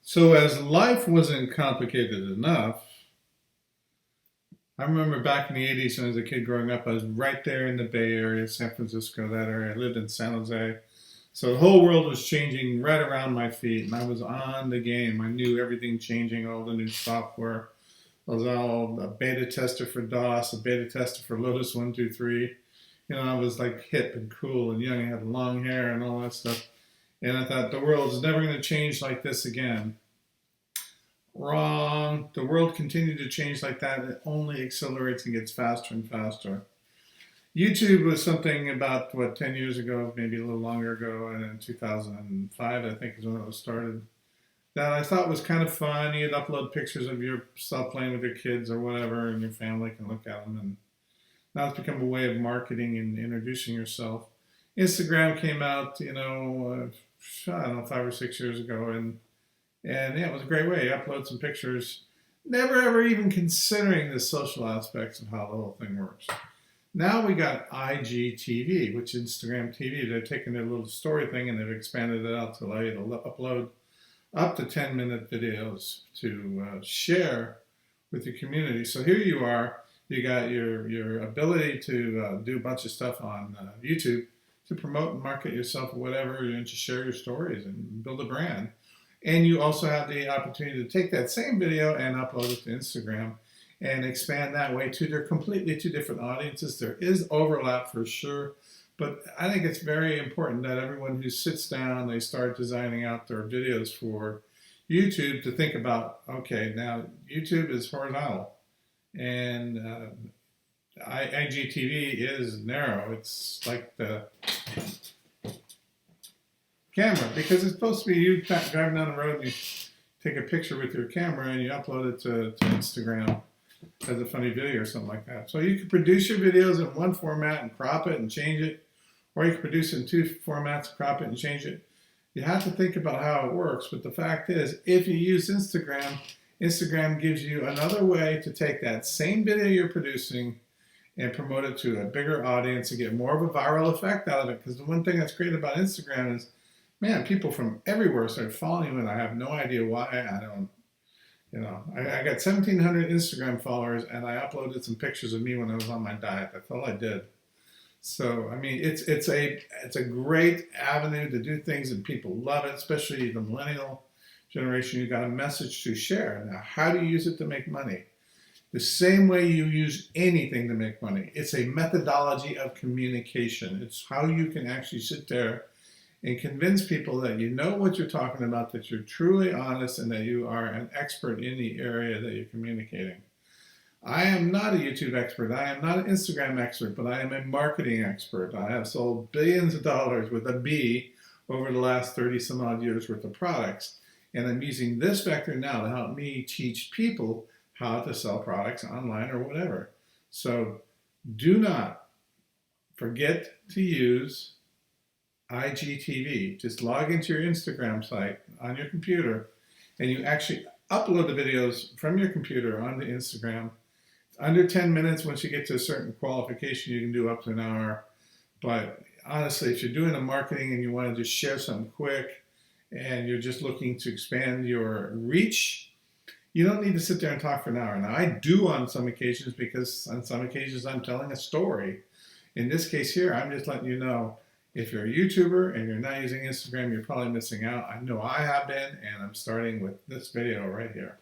So as life wasn't complicated enough, I remember back in the 80s when I was a kid growing up, I was right there in the Bay Area, San Francisco, that area. I lived in San Jose. So the whole world was changing right around my feet, and I was on the game. I knew everything changing, all the new software. I was all a beta tester for DOS, a beta tester for Lotus 123. I was like hip and cool and young. I had long hair and all that stuff. And I thought the world is never going to change like this again. Wrong. The world continued to change like that. It only accelerates and gets faster and faster. YouTube was something about, 10 years ago, maybe a little longer ago, and in 2005, I think is when it was started, that I thought was kind of fun. You'd upload pictures of yourself playing with your kids or whatever, and your family can look at them. And now it's become a way of marketing and introducing yourself. Instagram came out, I don't know, 5 or 6 years ago, and yeah, it was a great way. You upload some pictures, never ever even considering the social aspects of how the whole thing works. Now we got IGTV, which is Instagram TV. They're taking their little story thing and they've expanded it out to allow you to upload up to 10-minute videos to share with your community. So here you are, you got your ability to do a bunch of stuff on YouTube to promote and market yourself or whatever, and to share your stories and build a brand. And you also have the opportunity to take that same video and upload it to Instagram and expand that way too. They're completely two different audiences. There is overlap for sure, but I think it's very important that everyone who sits down, they start designing out their videos for YouTube to think about, okay, now YouTube is horizontal and IGTV is narrow. It's like the camera, because it's supposed to be you driving down the road and you take a picture with your camera and you upload it to Instagram as a funny video or something like that. So you can produce your videos in one format and crop it and change it, or you can produce it in two formats, crop it and change it. You have to think about how it works, but the fact is, if you use Instagram, Instagram gives you another way to take that same video you're producing and promote it to a bigger audience and get more of a viral effect out of it. Because the one thing that's great about Instagram is, man, people from everywhere start following you, and I have no idea why. I don't, I got 1,700 Instagram followers, and I uploaded some pictures of me when I was on my diet. That's all I did. So, I mean, it's a great avenue to do things, and people love it, especially the millennial generation. You got a message to share. Now, how do you use it to make money? The same way you use anything to make money. It's a methodology of communication. It's how you can actually sit there and convince people that you know what you're talking about, that you're truly honest, and that you are an expert in the area that you're communicating. I am not a YouTube expert. I am not an Instagram expert, but I am a marketing expert. I have sold billions of dollars with a B over the last 30 some odd years worth of products. And I'm using this vector now to help me teach people how to sell products online or whatever. So do not forget to use IGTV. Just log into your Instagram site on your computer and you actually upload the videos from your computer onto Instagram. It's under 10 minutes. Once you get to a certain qualification, you can do up to an hour. But honestly, if you're doing a marketing and you want to just share something quick and you're just looking to expand your reach, you don't need to sit there and talk for an hour. Now, I do on some occasions, because on some occasions I'm telling a story. In this case here, I'm just letting you know, if you're a YouTuber and you're not using Instagram, you're probably missing out. I know I have been, and I'm starting with this video right here.